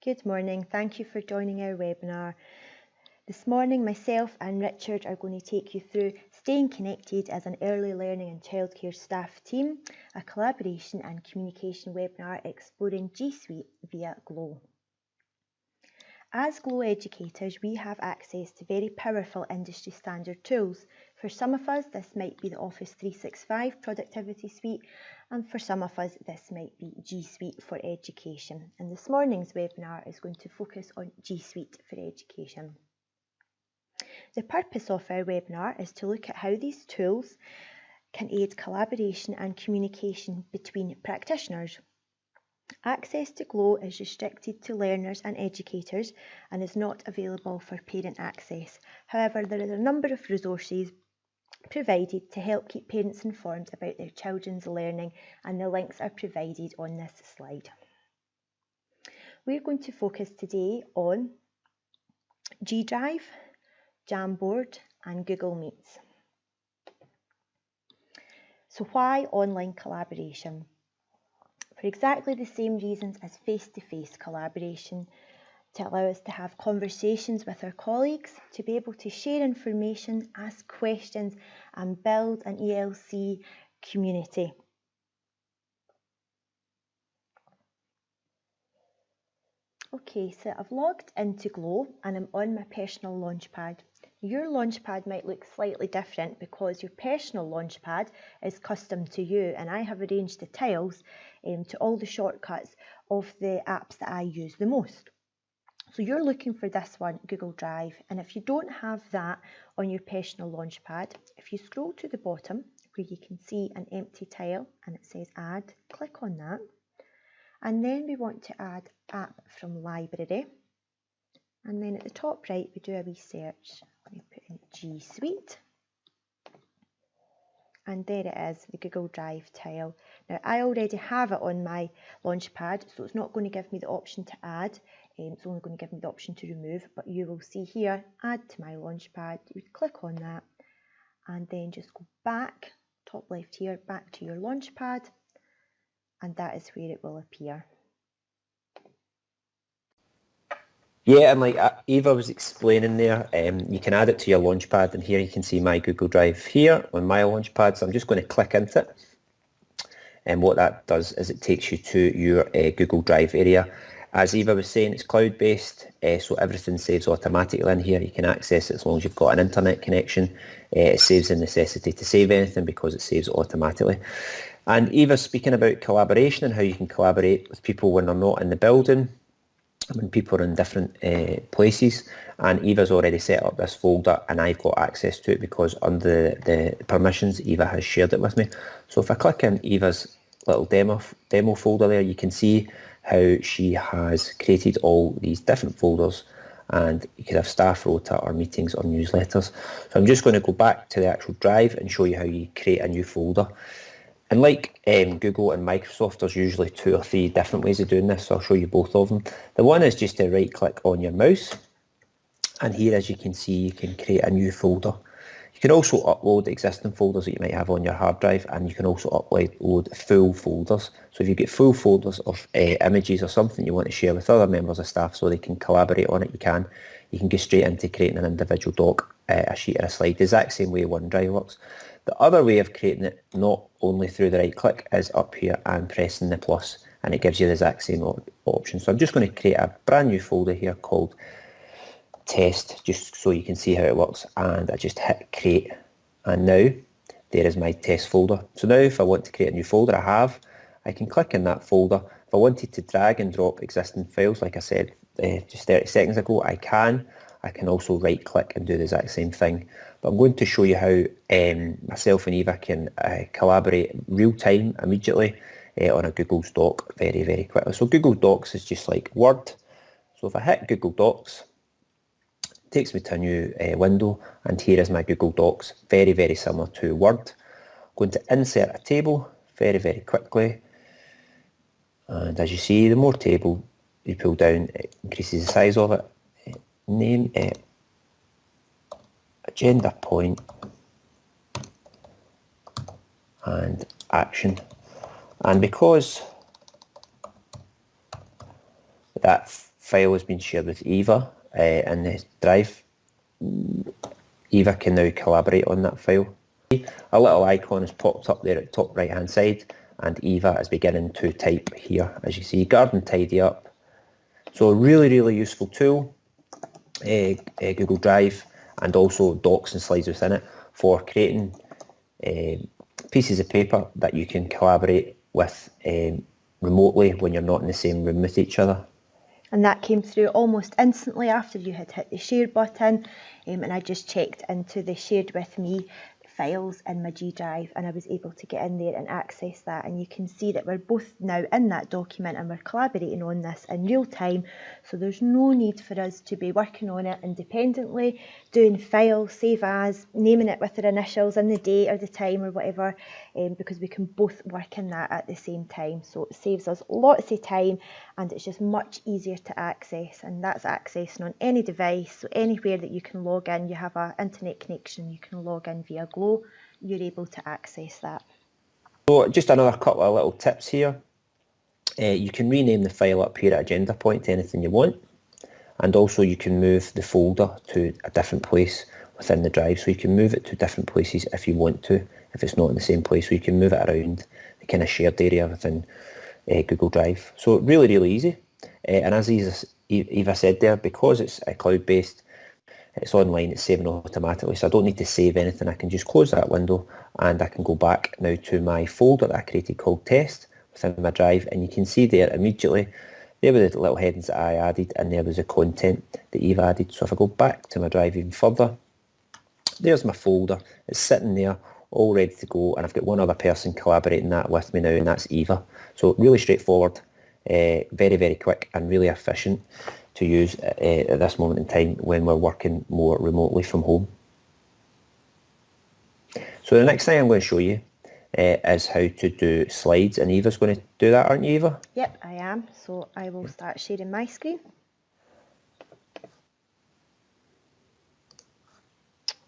Good morning, thank you for joining our webinar. This morning myself and Richard are going to take you through Staying Connected as an Early Learning and Childcare Staff Team, a collaboration and communication webinar exploring G Suite via Glow. As Glow educators, we have access to very powerful industry standard tools. For some of us, this might be the Office 365 Productivity Suite, and for some of us, this might be G Suite for Education. And this morning's webinar is going to focus on G Suite for Education. The purpose of our webinar is to look at how these tools can aid collaboration and communication between practitioners. Access to Glow is restricted to learners and educators and is not available for parent access. However, there is a number of resources provided to help keep parents informed about their children's learning, and the links are provided on this slide. We're going to focus today on G Drive, Jamboard and Google Meets. So why online collaboration? For exactly the same reasons as face-to-face collaboration, to allow us to have conversations with our colleagues, to be able to share information, ask questions and build an ELC community. Okay, so I've logged into Glow and I'm on my personal launchpad. Your launchpad might look slightly different because your personal launchpad is custom to you, and I have arranged the tiles to all the shortcuts of the apps that I use the most. So you're looking for this one, Google Drive, and if you don't have that on your personal launchpad, if you scroll to the bottom where you can see an empty tile and it says add, click on that. And then we want to add app from library. And then at the top right, we do a wee search. I'm going to put in G Suite. And there it is, the Google Drive tile. Now, I already have it on my launchpad, so it's not going to give me the option to add. It's only going to give me the option to remove, but you will see here, add to my launchpad. You would click on that and then just go back, top left here, back to your launchpad. And that is where it will appear. Yeah, and like Eva was explaining there, you can add it to your launchpad, and here you can see my Google Drive here on my launchpad. So I'm just going to click into it, and what that does is it takes you to your Google Drive area. As Eva was saying, it's cloud-based, so everything saves automatically in here. You can access it as long as you've got an internet connection. It saves the necessity to save anything because it saves automatically. And Eva's speaking about collaboration and how you can collaborate with people when they're not in the building, when people are in different places. And Eva's already set up this folder and I've got access to it because under the permissions Eva has shared it with me. So if I click in Eva's little demo folder there, you can see how she has created all these different folders, and you could have staff rota or meetings or newsletters. So I'm just going to go back to the actual drive and show you how you create a new folder. And like Google and Microsoft, there's usually 2 or 3 different ways of doing this, so I'll show you both of them. The one is just to right click on your mouse, and here, as you can see, you can create a new folder. You can also upload existing folders that you might have on your hard drive, and you can also upload full folders. So if you get full folders of images or something you want to share with other members of staff so they can collaborate on it, you can. You can go straight into creating an individual doc, a sheet or a slide, the exact same way OneDrive works. The other way of creating it, not only through the right click, is up here and pressing the plus, and it gives you the exact same option. So I'm just going to create a brand new folder here called test, just so you can see how it works, and I just hit create, and now there is my test folder. So now if I want to create a new folder, I can click in that folder. If I wanted to drag and drop existing files, like I said just 30 seconds ago, I can also right click and do the exact same thing. But I'm going to show you how myself and Eva can collaborate real time, immediately on a Google Doc very, very quickly. So Google Docs is just like Word. So if I hit Google Docs, it takes me to a new window, and here is my Google Docs, very, very similar to Word. I'm going to insert a table very, very quickly. And as you see, the more table you pull down, it increases the size of it. Name agenda point and action. And because that file has been shared with Eva in the drive, Eva can now collaborate on that file. A little icon has popped up there at the top right hand side, and Eva is beginning to type here, as you see, guard and tidy up. So a really useful tool, Google Drive, and also docs and slides within it for creating pieces of paper that you can collaborate with remotely when you're not in the same room with each other. And that came through almost instantly after you had hit the share button, and I just checked into the shared with me files in my G Drive, and I was able to get in there and access that. And you can see that we're both now in that document and we're collaborating on this in real time, so there's no need for us to be working on it independently, doing file, save as, naming it with our initials and the date or the time or whatever, because we can both work in that at the same time. So it saves us lots of time, and it's just much easier to access, and that's accessing on any device. So anywhere that you can log in, you have an internet connection, you can log in via Glow, you're able to access that. So just another couple of little tips here. You can rename the file up here at agenda point to anything you want, and also you can move the folder to a different place within the drive, so you can move it to different places if you want to, if it's not in the same place, so you can move it around the kind of shared area within Google Drive. So really easy, and as Eva said there, because it's a cloud-based, it's online, it's saving automatically, so I don't need to save anything. I can just close that window and I can go back now to my folder that I created called test within my drive, and you can see there immediately, there were the little headings that I added, and there was the content that Eva added. So if I go back to my drive even further, there's my folder, it's sitting there all ready to go, and I've got one other person collaborating that with me now, and that's Eva. So really straightforward, very quick and really efficient to use at this moment in time when we're working more remotely from home. So the next thing I'm going to show you is how to do slides, and Eva's going to do that, aren't you, Eva? Yep, I am. So I will start sharing my screen.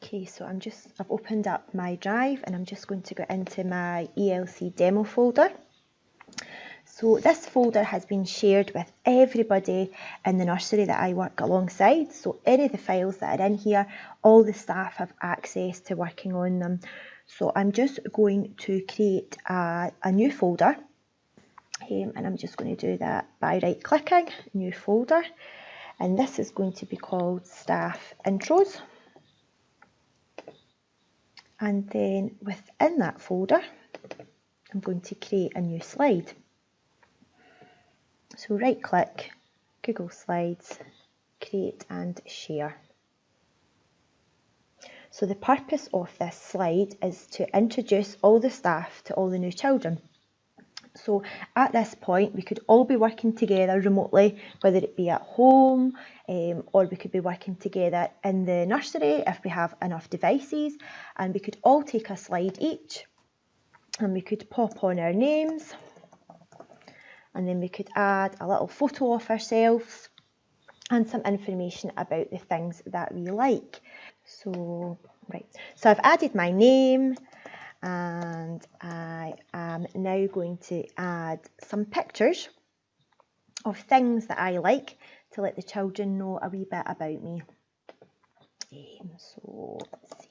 Okay, so I've opened up my drive, and I'm just going to go into my ELC demo folder. So this folder has been shared with everybody in the nursery that I work alongside. So any of the files that are in here, all the staff have access to working on them. So I'm just going to create a new folder, and I'm just going to do that by right clicking, new folder, and this is going to be called staff intros. And then within that folder, I'm going to create a new slide. So right click, Google Slides, create and share. So the purpose of this slide is to introduce all the staff to all the new children. So at this point, we could all be working together remotely, whether it be at home, or we could be working together in the nursery if we have enough devices, and we could all take a slide each, and we could pop on our names, and then we could add a little photo of ourselves and some information about the things that we like. So I've added my name, and I am now going to add some pictures of things that I like to let the children know a wee bit about me. So let's see,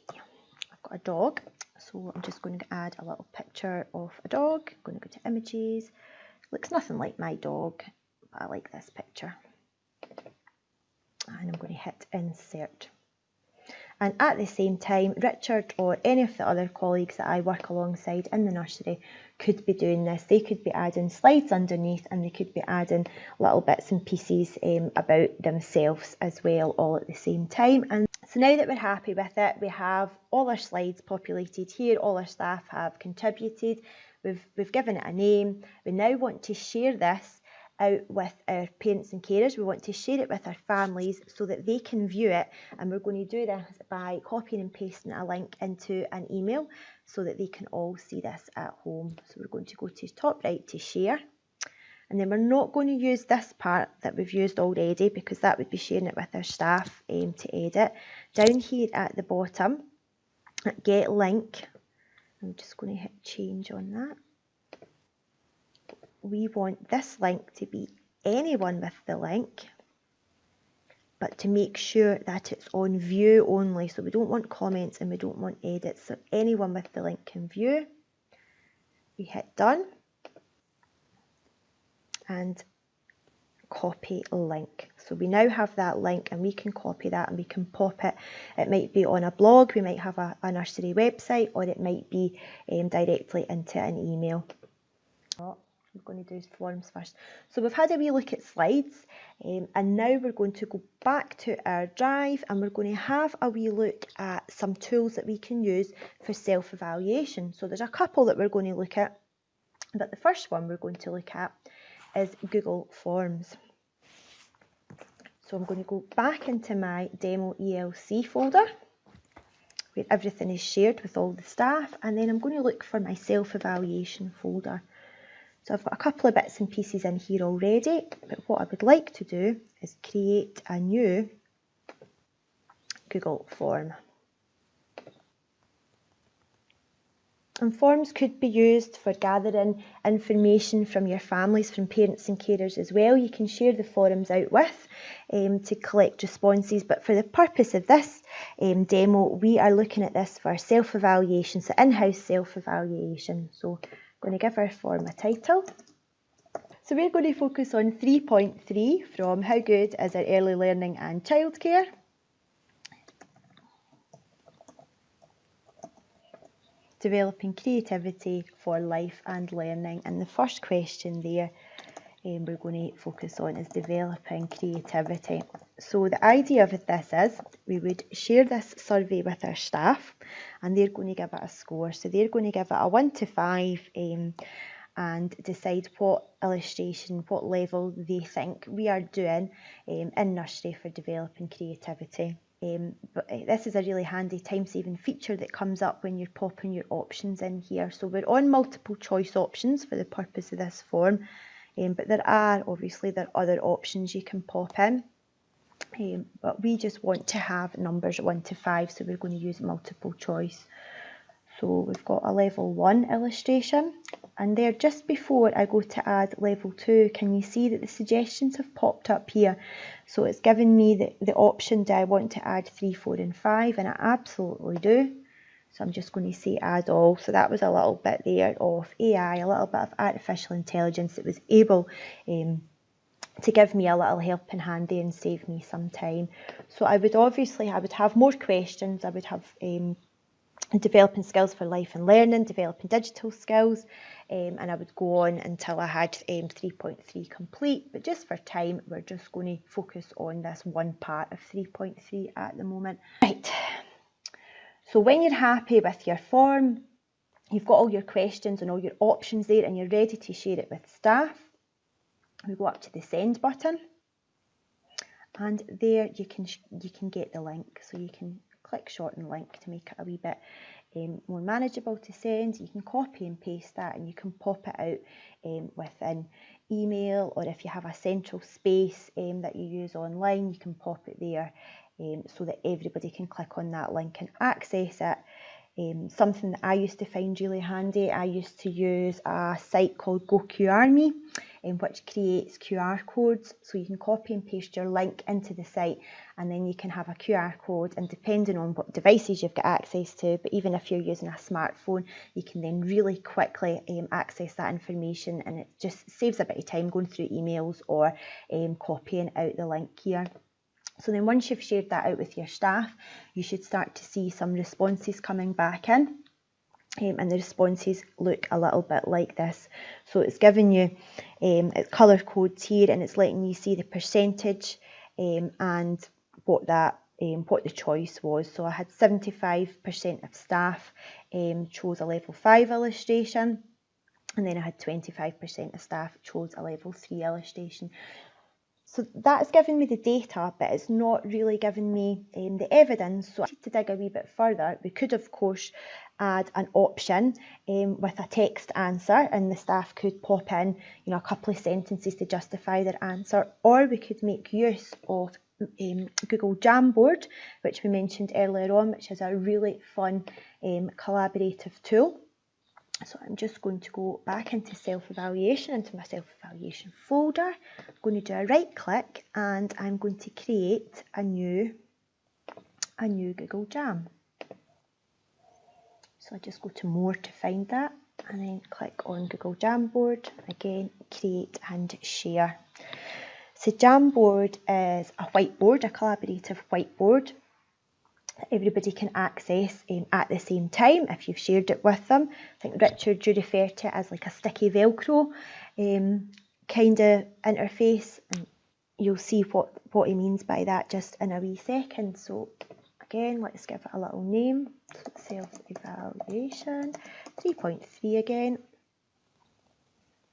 I've got a dog, so I'm just going to add a little picture of a dog. I'm going to go to images. Looks nothing like my dog, but I like this picture. And I'm going to hit insert. And at the same time, Richard or any of the other colleagues that I work alongside in the nursery could be doing this. They could be adding slides underneath, and they could be adding little bits and pieces about themselves as well, all at the same time. And so now that we're happy with it, we have all our slides populated here, all our staff have contributed, we've given it a name. We now want to share this out with our parents and carers. We want to share it with our families so that they can view it, and we're going to do this by copying and pasting a link into an email so that they can all see this at home. So we're going to go to top right to share, and then we're not going to use this part that we've used already because that would be sharing it with our staff to edit. Down here at the bottom, at get link, I'm just going to hit change on that. We want this link to be anyone with the link. but to make sure that it's on view only. So we don't want comments and we don't want edits. So anyone with the link can view. We hit done and copy link. So we now have that link and we can copy that and we can pop it. It might be on a blog, we might have a nursery website, or it might be directly into an email. I'm going to do forms first. So we've had a wee look at slides, and now we're going to go back to our drive and we're going to have a wee look at some tools that we can use for self-evaluation. So there's a couple that we're going to look at, but the first one we're going to look at is Google Forms. So I'm going to go back into my demo ELC folder where everything is shared with all the staff, and then I'm going to look for my self-evaluation folder. So I've got a couple of bits and pieces in here already, but what I would like to do is create a new Google form. And forms could be used for gathering information from your families, from parents and carers as well. You can share the forums out with to collect responses, but for the purpose of this demo, we are looking at this for self-evaluation, so in-house self-evaluation. So I'm going to give our form a title. So we're going to focus on 3.3 from How Good is Our Early Learning and Childcare? Developing creativity for life and learning. And the first question there we're going to focus on is developing creativity. So the idea of this is we would share this survey with our staff and they're going to give it a score. So they're going to give it a 1 to 5 and decide what illustration, what level they think we are doing in nursery for developing creativity. But this is a really handy time-saving feature that comes up when you're popping your options in here. So we're on multiple choice options for the purpose of this form, but there are other options you can pop in. But we just want to have numbers 1 to 5, so we're going to use multiple choice. So we've got a level 1 illustration, and there just before I go to add level 2, can you see that the suggestions have popped up here? So it's given me the option, do I want to add 3, 4 and 5, and I absolutely do. So I'm just going to say add all. So that was a little bit there of AI, a little bit of artificial intelligence that was able to give me a little helping hand there and save me some time. So I would have more questions. I would have developing skills for life and learning, developing digital skills, and I would go on until I had 3.3 complete. But just for time, we're just going to focus on this one part of 3.3 at the moment. Right. So when you're happy with your form, you've got all your questions and all your options there, and you're ready to share it with staff, we go up to the send button, and there you can get the link. So you can click shorten link to make it a wee bit more manageable to send. You can copy and paste that, and you can pop it out within email, or if you have a central space that you use online, you can pop it there so that everybody can click on that link and access it. Something that I used to find really handy, I used to use a site called GoQRMe, which creates QR codes. So you can copy and paste your link into the site, and then you can have a QR code, and depending on what devices you've got access to, but even if you're using a smartphone, you can then really quickly access that information, and it just saves a bit of time going through emails or copying out the link here. So then once you've shared that out with your staff, you should start to see some responses coming back in. And the responses look a little bit like this. So it's giving you colour codes here, and it's letting you see the percentage and what the choice was. So I had 75% of staff chose a level 5 illustration, and then I had 25% of staff chose a level 3 illustration. So that's given me the data, but it's not really given me the evidence. So to dig a wee bit further, we could of course add an option with a text answer, and the staff could pop in, a couple of sentences to justify their answer, or we could make use of Google Jamboard, which we mentioned earlier on, which is a really fun collaborative tool. So I'm just going to go back into self-evaluation, into my self-evaluation folder. I'm going to do a right click and I'm going to create a new Google Jam. So I just go to more to find that and then click on Google Jamboard. Again, create and share. So Jamboard is a whiteboard, a collaborative whiteboard that everybody can access at the same time if you've shared it with them. I think Richard, you refer to it as like a sticky Velcro kind of interface, and you'll see what he means by that just in a wee second. So again, let's give it a little name. So self-evaluation 3.3 again.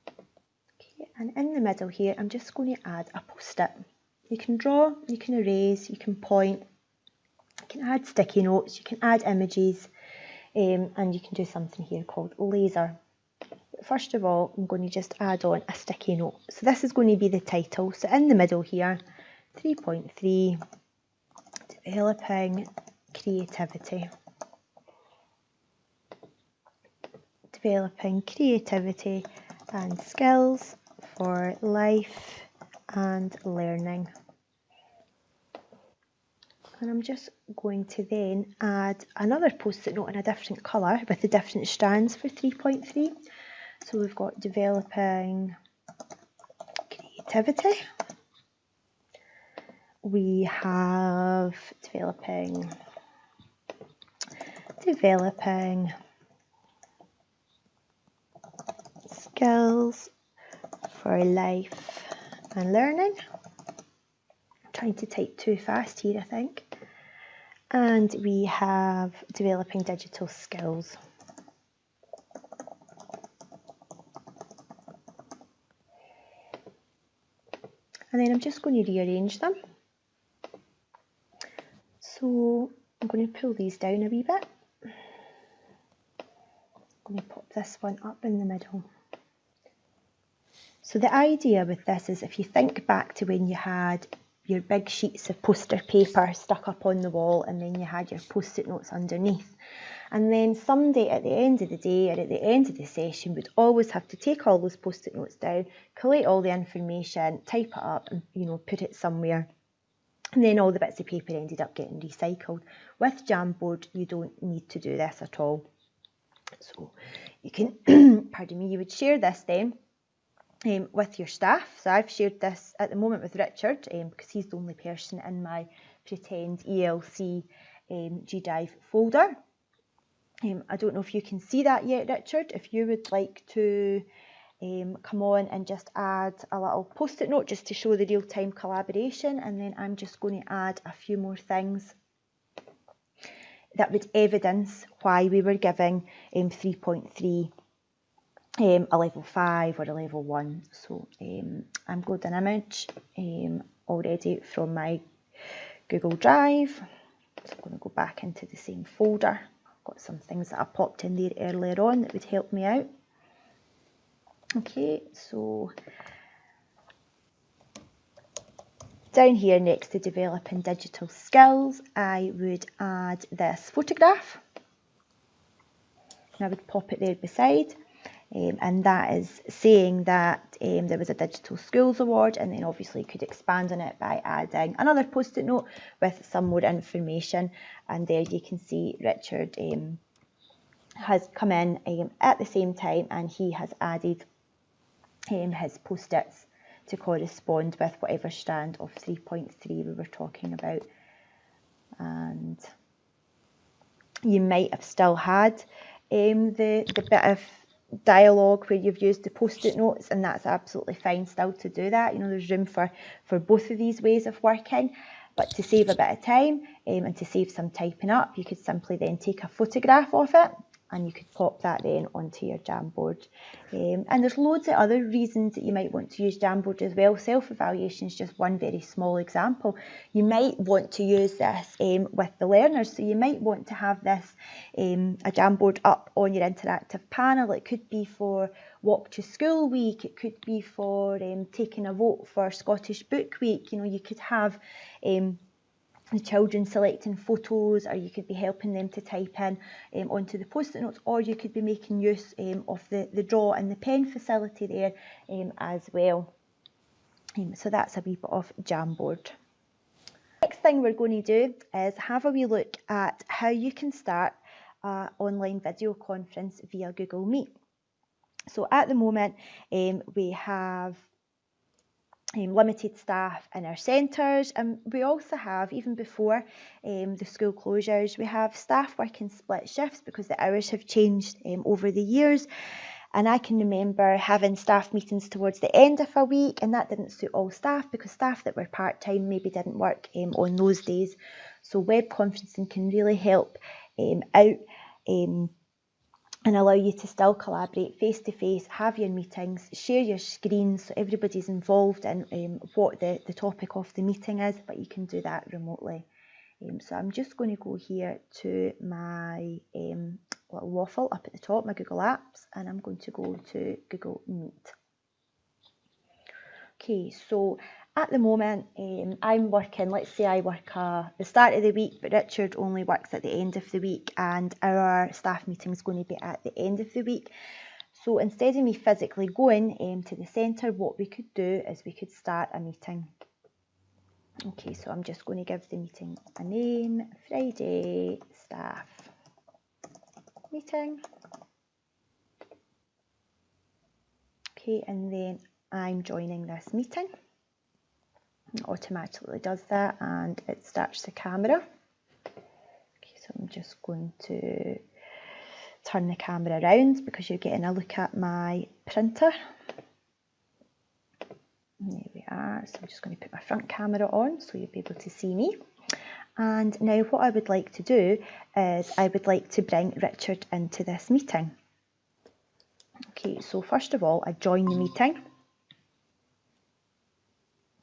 Okay, and in the middle here, I'm just going to add a post-it. You can draw, you can erase, you can point, you can add sticky notes, you can add images, and you can do something here called laser. But first of all, I'm going to just add on a sticky note. So this is going to be the title. So in the middle here, 3.3, developing creativity. Developing creativity and skills for life and learning. And I'm just going to then add another post-it note in a different colour with the different strands for 3.3. So we've got developing creativity. We have developing skills for life and learning. I'm trying to type too fast here, I think. And we have developing digital skills. And then I'm just going to rearrange them. So I'm going to pull these down a wee bit. I'm going to pop this one up in the middle. So the idea with this is, if you think back to when you had your big sheets of poster paper stuck up on the wall and then you had your post-it notes underneath, and then somebody at the end of the day or at the end of the session would always have to take all those post-it notes down, collate all the information, type it up and put it somewhere, and then all the bits of paper ended up getting recycled. With Jamboard you don't need to do this at all. So you can pardon me, you would share this then with your staff. So I've shared this at the moment with Richard because he's the only person in my pretend ELC G Drive folder. I don't know if you can see that yet, Richard. If you would like to come on and just add a little post-it note just to show the real-time collaboration, and then I'm just going to add a few more things that would evidence why we were giving 3.3 a level 5 or a level 1. So I'm got an image already from my Google Drive. So I'm going to go back into the same folder. I've got some things that I popped in there earlier on that would help me out. Okay, so down here next to developing digital skills, I would add this photograph. And I would pop it there beside. And that is saying that there was a Digital Schools Award, and then obviously could expand on it by adding another post-it note with some more information. And there you can see Richard has come in at the same time, and he has added his post-its to correspond with whatever strand of 3.3 we were talking about. And you might have still had the bit of dialogue where you've used the post-it notes, and that's absolutely fine still to do that. There's room for both of these ways of working, but to save a bit of time and to save some typing up, you could simply then take a photograph of it and you could pop that then onto your Jamboard. And there's loads of other reasons that you might want to use Jamboard as well. Self-evaluation is just one very small example. You might want to use this with the learners, so you might want to have this, a Jamboard up on your interactive panel. It could be for Walk to School Week, it could be for taking a vote for Scottish Book Week. You could have the children selecting photos, or you could be helping them to type in onto the post-it notes, or you could be making use of the draw and the pen facility there as well. So that's a wee bit of Jamboard. Next thing we're going to do is have a wee look at how you can start an online video conference via Google Meet. So at the moment we have limited staff in our centres, and we also have, even before the school closures, we have staff working split shifts because the hours have changed over the years. And I can remember having staff meetings towards the end of a week, and that didn't suit all staff because staff that were part-time maybe didn't work on those days. So web conferencing can really help out and allow you to still collaborate face-to-face, have your meetings, share your screens so everybody's involved in what the topic of the meeting is, but you can do that remotely. So I'm just going to go here to my little waffle up at the top, my Google Apps, and I'm going to go to Google Meet. Okay, so at the moment I'm working, let's say I work the start of the week, but Richard only works at the end of the week, and our staff meeting is going to be at the end of the week. So instead of me physically going to the centre, what we could do is we could start a meeting. Okay, so I'm just going to give the meeting a name, Friday staff meeting. Okay, and then I'm joining this meeting. It automatically does that, and it starts the camera. Okay, so I'm just going to turn the camera around because you're getting a look at my printer. There we are. So I'm just going to put my front camera on so you'll be able to see me. And now what I would like to do is I would like to bring Richard into this meeting. Okay, so first of all, I join the meeting.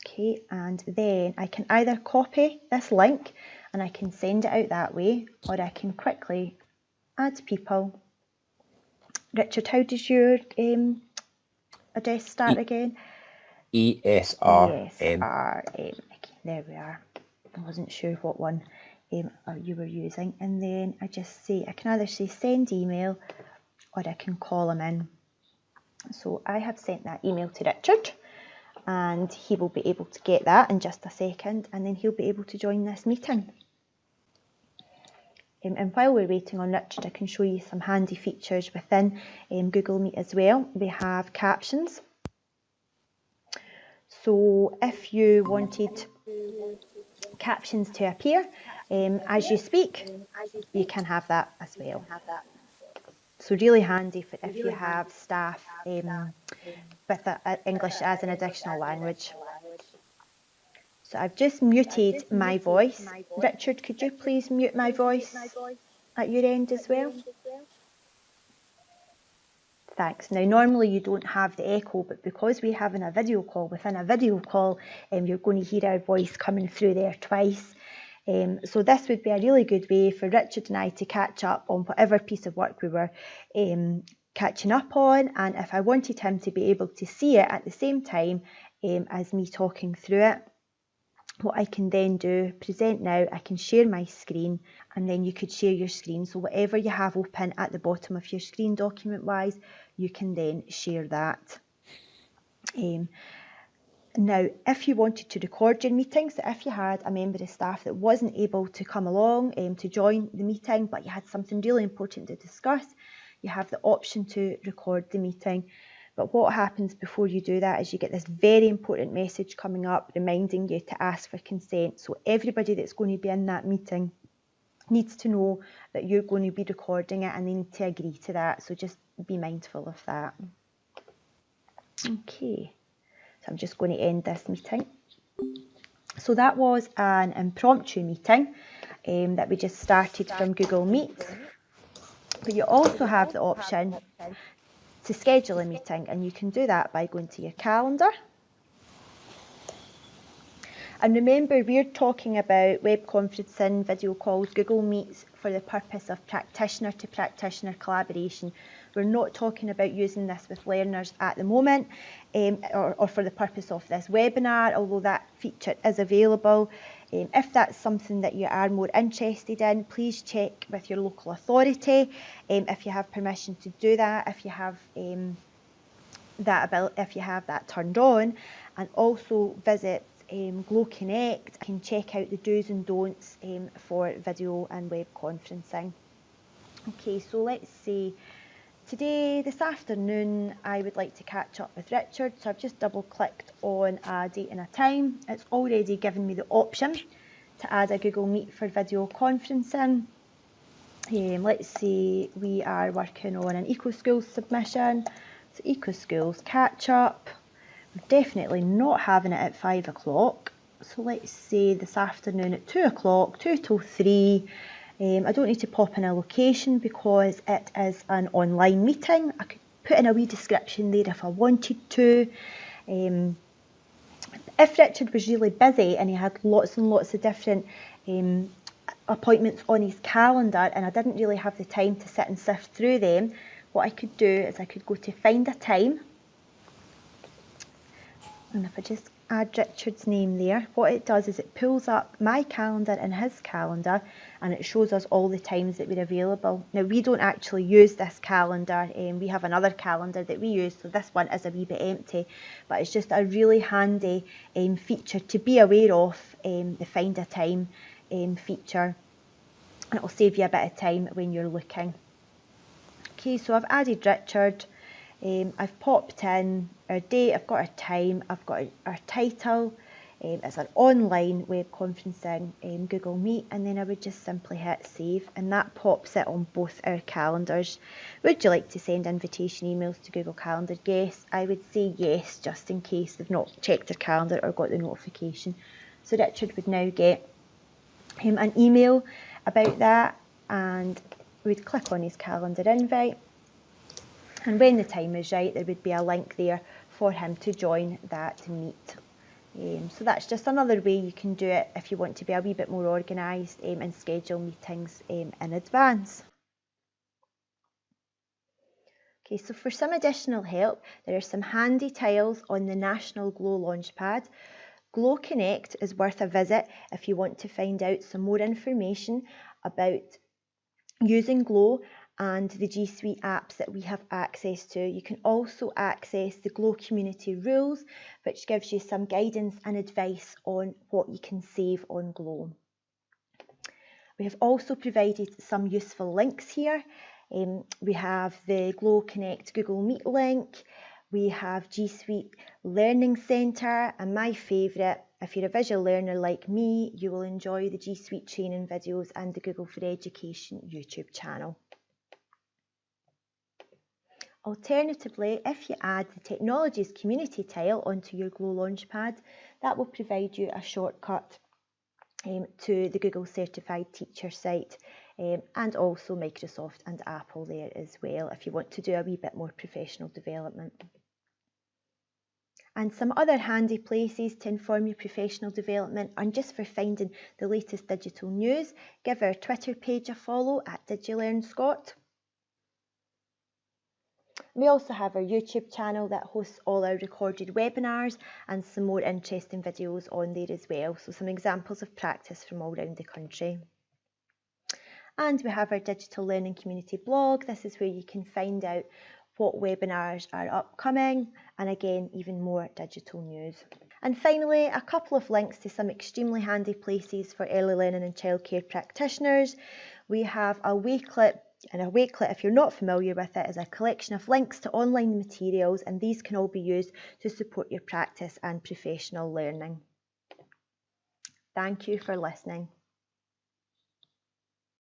Okay, and then I can either copy this link and I can send it out that way, or I can quickly add people. Richard, how does your address start again? ESRM. Okay, there we are. I wasn't sure what one you were using. And then I just say, I can either say send email or I can call him in. So I have sent that email to Richard, and he will be able to get that in just a second, and then he'll be able to join this meeting. And while we're waiting on Richard, I can show you some handy features within Google Meet as well. We have captions. So if you wanted captions to appear as you speak, you can have that as well. So really handy for if you have staff with English as an additional language. So I've just muted my voice. Richard, could you please mute my voice at your end as well? Thanks. Now normally you don't have the echo, but because we're having a video call, within a video call you're going to hear our voice coming through there twice. So this would be a really good way for Richard and I to catch up on whatever piece of work we were catching up on, and if I wanted him to be able to see it at the same time as me talking through it, what I can then do, present now, I can share my screen, and then you could share your screen. So whatever you have open at the bottom of your screen document wise, you can then share that. Now, if you wanted to record your meeting, so if you had a member of staff that wasn't able to come along to join the meeting, but you had something really important to discuss, you have the option to record the meeting. But what happens before you do that is you get this very important message coming up reminding you to ask for consent. So everybody that's going to be in that meeting needs to know that you're going to be recording it, and they need to agree to that. So just be mindful of that. Okay. So I'm just going to end this meeting. So that was an impromptu meeting that we just started from Google Meet. But you also have the option to schedule a meeting, and you can do that by going to your calendar. And remember, we're talking about web conferencing, video calls, Google Meets for the purpose of practitioner to practitioner collaboration. We're not talking about using this with learners at the moment or for the purpose of this webinar, although that feature is available. If that's something that you are more interested in, please check with your local authority if you have permission to do that, if you have that turned on, and also visit Glow Connect. You can check out the do's and don'ts for video and web conferencing. Okay, so let's see. This afternoon, I would like to catch up with Richard, so I've just double clicked on a date and a time. It's already given me the option to add a Google Meet for video conferencing. Let's see, we are working on an EcoSchools submission. So EcoSchools catch up. We're definitely not having it at 5 o'clock. So let's say this afternoon at 2 o'clock, 2 till 3. I don't need to pop in a location because it is an online meeting. I could put in a wee description there if I wanted to. If Richard was really busy and he had lots and lots of different appointments on his calendar and I didn't really have the time to sit and sift through them, what I could do is I could go to find a time, and if I just add Richard's name there, what it does is it pulls up my calendar and his calendar, and it shows us all the times that we're available. Now, we don't actually use this calendar, we have another calendar that we use, so this one is a wee bit empty, but it's just a really handy feature to be aware of, the find a time feature, and it will save you a bit of time when you're looking. Okay, so I've added Richard. I've popped in our date, I've got our time, I've got our title, it's an online web conferencing Google Meet, and then I would just simply hit save, and that pops it on both our calendars. Would you like to send invitation emails to Google Calendar? Yes, I would say yes, just in case they've not checked their calendar or got the notification. So Richard would now get an email about that, and we'd click on his calendar invite. And when the time is right, there would be a link there for him to join that meet. So that's just another way you can do it if you want to be a wee bit more organised and schedule meetings in advance. Okay, so for some additional help, there are some handy tiles on the National Glow Launchpad. Glow Connect is worth a visit if you want to find out some more information about using Glow and the G Suite apps that we have access to. You can also access the Glow Community Rules, which gives you some guidance and advice on what you can save on Glow. We have also provided some useful links here. We have the Glow Connect Google Meet link, we have G Suite Learning Centre, and my favourite, if you're a visual learner like me, you will enjoy the G Suite training videos and the Google for Education YouTube channel. Alternatively, if you add the Technologies Community tile onto your Glow Launchpad, that will provide you a shortcut to the Google Certified Teacher site, and also Microsoft and Apple there as well if you want to do a wee bit more professional development. And some other handy places to inform your professional development and just for finding the latest digital news, give our Twitter page a follow at DigiLearnScott. We also have our YouTube channel that hosts all our recorded webinars and some more interesting videos on there as well, so some examples of practice from all around the country. And we have our Digital Learning Community blog. This is where you can find out what webinars are upcoming, and again, even more digital news. And finally, a couple of links to some extremely handy places for early learning and childcare practitioners. We have a Wakelet, and a Wakelet, if you're not familiar with it, is a collection of links to online materials, and these can all be used to support your practice and professional learning. Thank you for listening.